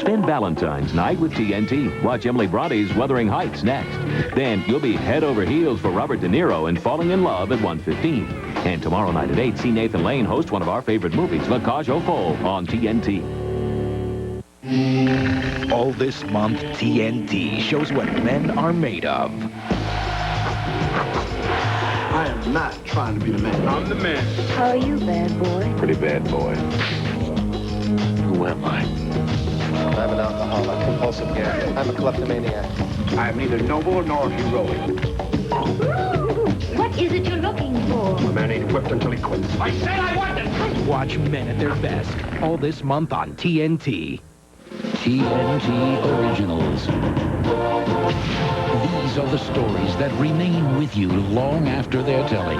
Spend Valentine's night with TNT. Watch Emily Bronte's Wuthering Heights next. Then you'll be head over heels for Robert De Niro in Falling in Love at 1:15. And tomorrow night at 8, see Nathan Lane host one of our favorite movies, Cage Aux Folles, on TNT. All this month, TNT shows what men are made of. I am not trying to be the man. I'm the man. How are you, bad boy? Pretty bad boy. Who am I? I'm an alcoholic, compulsive gambler. I'm a kleptomaniac. I am neither noble nor heroic. What is it you're looking for? A man ain't whipped until he quits. I said I wanted. Watch men at their best. All this month on TNT. TNT Originals. These are the stories that remain with you long after their telling.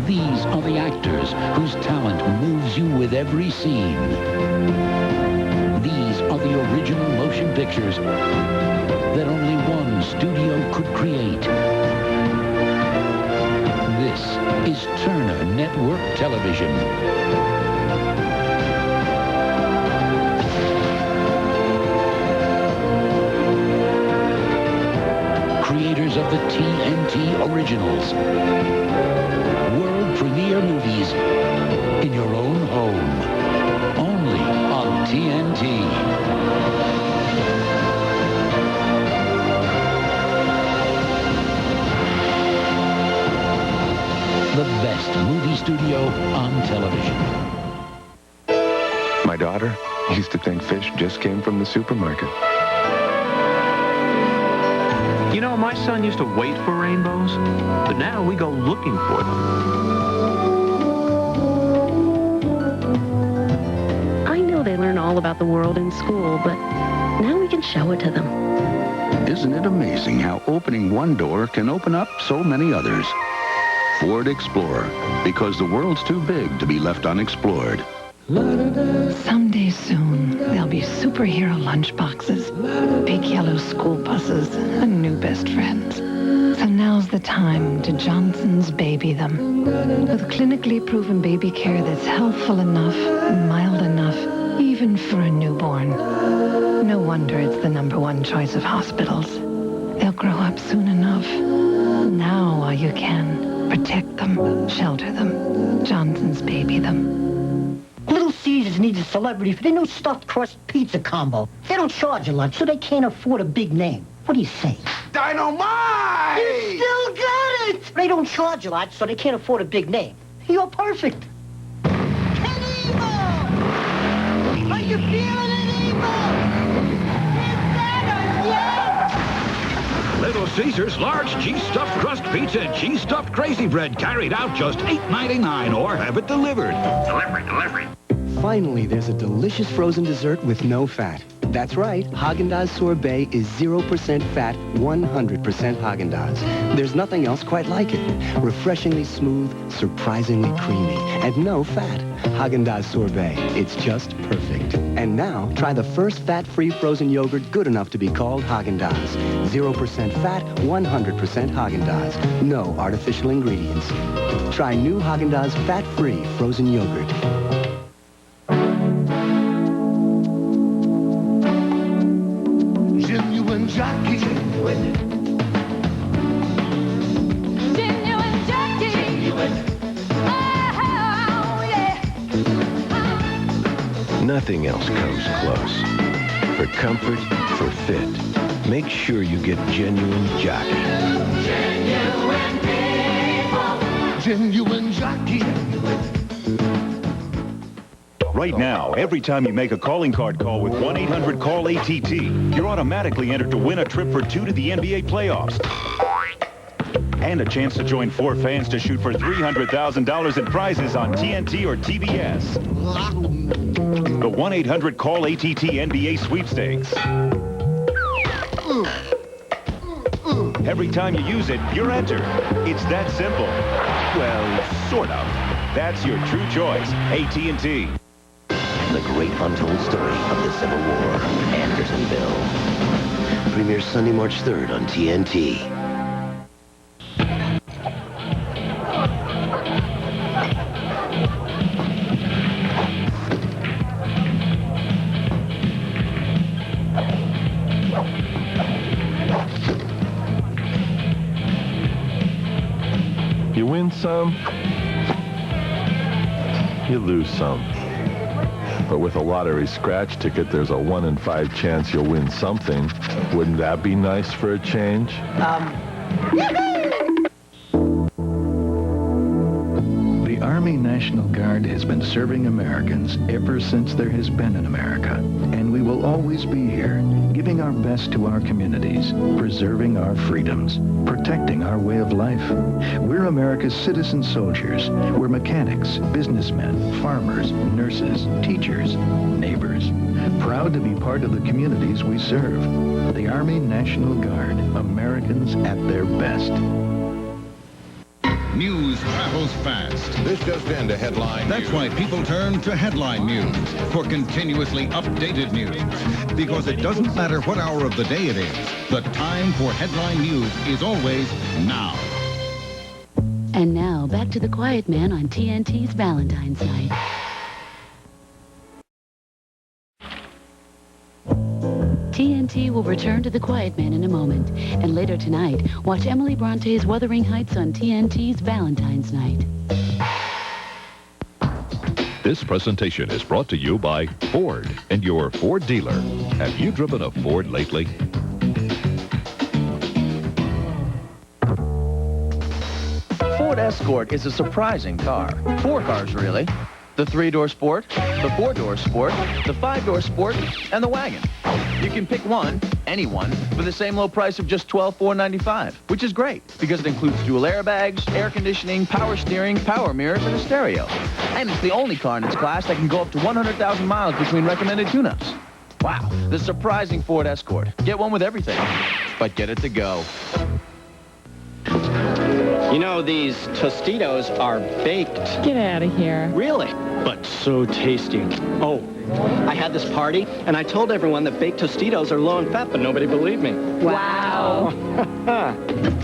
These are the actors whose talent moves you with every scene. These are the original motion pictures that only one studio could create. This is Turner Network Television. Creators of the TNT Originals. World premiere movies in your own home. Only on TNT. The best movie studio on television. My daughter used to think fish just came from the supermarket. You know, my son used to wait for rainbows, but now we go looking for them. I know they learn all about the world in school, but now we can show it to them. Isn't it amazing how opening one door can open up so many others? Ford Explorer, because the world's too big to be left unexplored. Someday soon, there'll be superhero lunchboxes, big yellow school buses, and new best friends. So now's the time to Johnson's baby them. With clinically proven baby care that's healthful enough, mild enough, even for a newborn. No wonder it's the #1 choice of hospitals. They'll grow up soon enough. Now while you can, protect them, shelter them. Johnson's baby them. Little Caesars needs a celebrity for their new stuffed crust pizza combo. They don't charge a lot, so they can't afford a big name. What do you say? Dynamite! You still got it! They don't charge a lot, so they can't afford a big name. You're perfect. Ken Evil! Are you feeling it, Evil? Is that a yes? Little Caesars large cheese stuffed crust pizza and cheese stuffed crazy bread carried out just $8.99 or have it delivered. Delivery. Finally, there's a delicious frozen dessert with no fat. That's right, Haagen-Dazs Sorbet is 0% fat, 100% Haagen-Dazs. There's nothing else quite like it. Refreshingly smooth, surprisingly creamy, and no fat. Haagen-Dazs Sorbet, it's just perfect. And now, try the first fat-free frozen yogurt good enough to be called Haagen-Dazs. 0% fat, 100% Haagen-Dazs. No artificial ingredients. Try new Haagen-Dazs fat-free frozen yogurt. Genuine jockey. Genuine jockey. Oh, yeah. Nothing else comes close. For comfort, for fit, make sure you get Genuine Jockey. Genuine people. Genuine jockey. Right now, every time you make a calling card call with 1-800-CALL-ATT, you're automatically entered to win a trip for 2 to the NBA playoffs. And a chance to join 4 fans to shoot for $300,000 in prizes on TNT or TBS. The 1-800-CALL-ATT NBA Sweepstakes. Every time you use it, you're entered. It's that simple. Well, sort of. That's your true choice. AT&T. The great untold story of the Civil War, Andersonville. Premieres Sunday, March 3rd on TNT. You win some, you lose some. But with a lottery scratch ticket, there's a 1 in 5 chance you'll win something. Wouldn't that be nice for a change? The Army National Guard has been serving Americans ever since there has been an America. And we will always be here, giving our best to our communities, preserving our freedoms, protecting our way of life. We're America's citizen soldiers. We're mechanics, businessmen, farmers, nurses, teachers, neighbors. Proud to be part of the communities we serve. The Army National Guard, Americans at their best. News travels fast. This just in, a headline. That's why people turn to headline news for continuously updated news. Because it doesn't matter what hour of the day it is, the time for headline news is always now. And now, back to the Quiet Man on TNT's Valentine's Night. TNT will return to the Quiet Man in a moment. And later tonight, watch Emily Bronte's Wuthering Heights on TNT's Valentine's Night. This presentation is brought to you by Ford and your Ford dealer. Have you driven a Ford lately? Ford Escort is a surprising car. 4 cars, really. The 3-door Sport, the 4-door Sport, the 5-door Sport, and the wagon. You can pick one, any one, for the same low price of just $12,495, which is great because it includes dual airbags, air conditioning, power steering, power mirrors, and a stereo. And it's the only car in its class that can go up to 100,000 miles between recommended tune-ups. Wow, the surprising Ford Escort. Get one with everything, but get it to go. You know, these Tostitos are baked. Get out of here. Really? But so tasty. Oh, I had this party, and I told everyone that baked Tostitos are low in fat, but nobody believed me. Wow.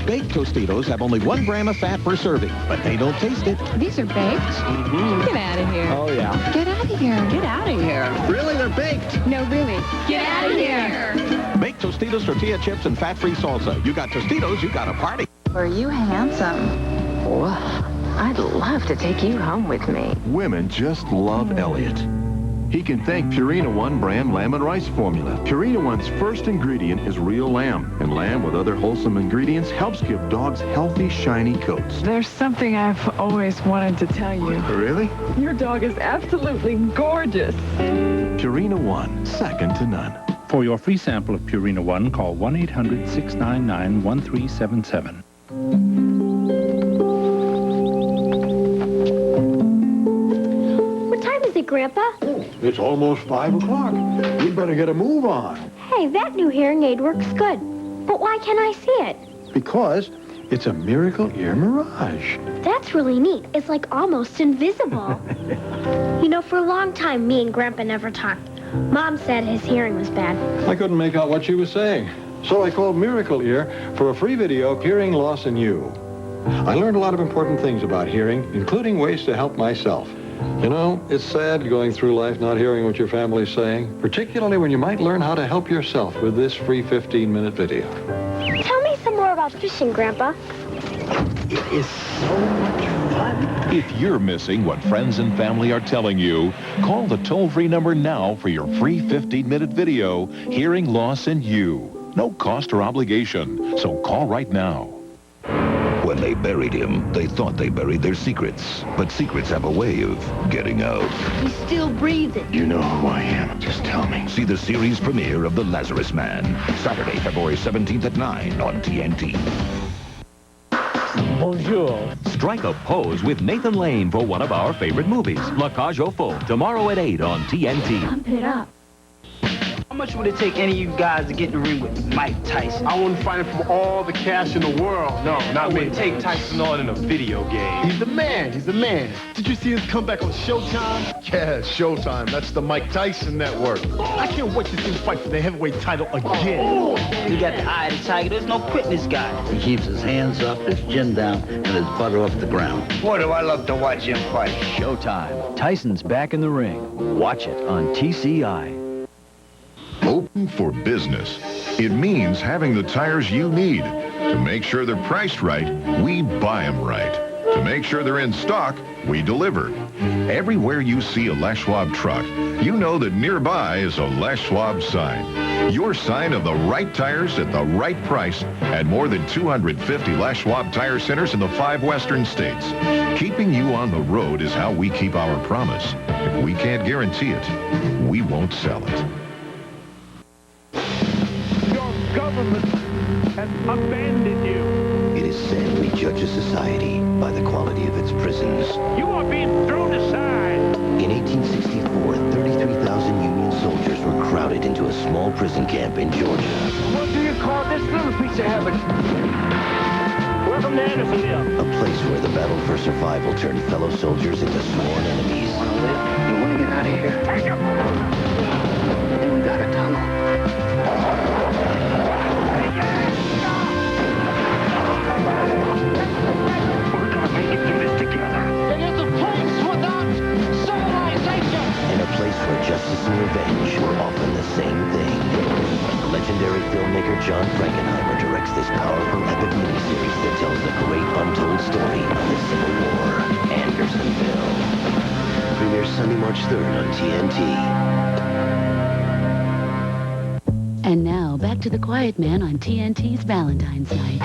Baked Tostitos have only 1 gram of fat per serving, but they don't taste it. These are baked? Mm-hmm. Get out of here. Oh, yeah. Get out of here. Get out of here. Really? They're baked? No, really. Get out of here. Baked Tostitos, tortilla chips, and fat-free salsa. You got Tostitos, you got a party. Are you handsome? Well, I'd love to take you home with me. Women just love Elliot. He can thank Purina One brand lamb and rice formula. Purina One's first ingredient is real lamb, and lamb with other wholesome ingredients helps give dogs healthy, shiny coats. There's something I've always wanted to tell you. Really? Your dog is absolutely gorgeous. Purina One, second to none. For your free sample of Purina One, call 1-800-699-1377. What time is it, Grandpa? It's almost 5 o'clock. We'd better get a move on. Hey, that new hearing aid works good. But why can't I see it? Because it's a miracle Ear Mirage. That's really neat. It's like almost invisible. You know, for a long time, me and Grandpa never talked. Mom said his hearing was bad. I couldn't make out what she was saying. So I called Miracle Ear for a free video of hearing loss in you. I learned a lot of important things about hearing, including ways to help myself. You know, it's sad going through life not hearing what your family's saying, particularly when you might learn how to help yourself with this free 15-minute video. Tell me some more about fishing, Grandpa. It is so much fun. If you're missing what friends and family are telling you, call the toll-free number now for your free 15-minute video, Hearing Loss in You. No cost or obligation, so call right now. When they buried him, they thought they buried their secrets. But secrets have a way of getting out. He's still breathing. You know who I am. Just tell me. See the series premiere of The Lazarus Man, Saturday, February 17th at 9 on TNT. Bonjour. Strike a pose with Nathan Lane for one of our favorite movies, Cage Aux Folles, tomorrow at 8 on TNT. Pump it up. How much would it take any of you guys to get in the ring with Mike Tyson? I wouldn't fight him for all the cash in the world. No, not me. Take Tyson on in a video game. He's the man. He's the man. Did you see his comeback on Showtime? Yeah, Showtime. That's the Mike Tyson network. I can't wait to see him fight for the heavyweight title again. He got the eye of the tiger. There's no quitting this guy. He keeps his hands up, his chin down, and his butt off the ground. Boy, do I love to watch him fight. Showtime. Tyson's back in the ring. Watch it on TCI. Open for business. It means having the tires you need. To make sure they're priced right, we buy them right. make sure they're in stock, we deliver. Everywhere you see a Les Schwab truck, you know that nearby is a Les Schwab sign. Your sign of the right tires at the right price at more than 250 Les Schwab tire centers in the 5 western states. Keeping you on the road is how we keep our promise. If we can't guarantee it, we won't sell it. Your government has abandoned you. It is said we judge a society by the quality of its prisons. You are being thrown aside. In 1864, 33,000 Union soldiers were crowded into a small prison camp in Georgia. What do you call this little piece of heaven? Welcome to Andersonville. A place where the battle for survival turned fellow soldiers into sworn enemies. You want to live? You want to get out of here? Take him! Then we got a tunnel. We're gonna make it through this together. It is a place without civilization. And a place where justice and revenge were often the same thing. Legendary filmmaker John Frankenheimer directs this powerful epic miniseries that tells the great untold story of the Civil War, Andersonville. Premieres Sunday, March 3rd on TNT. And now, back to the Quiet Man on TNT's Valentine's Night.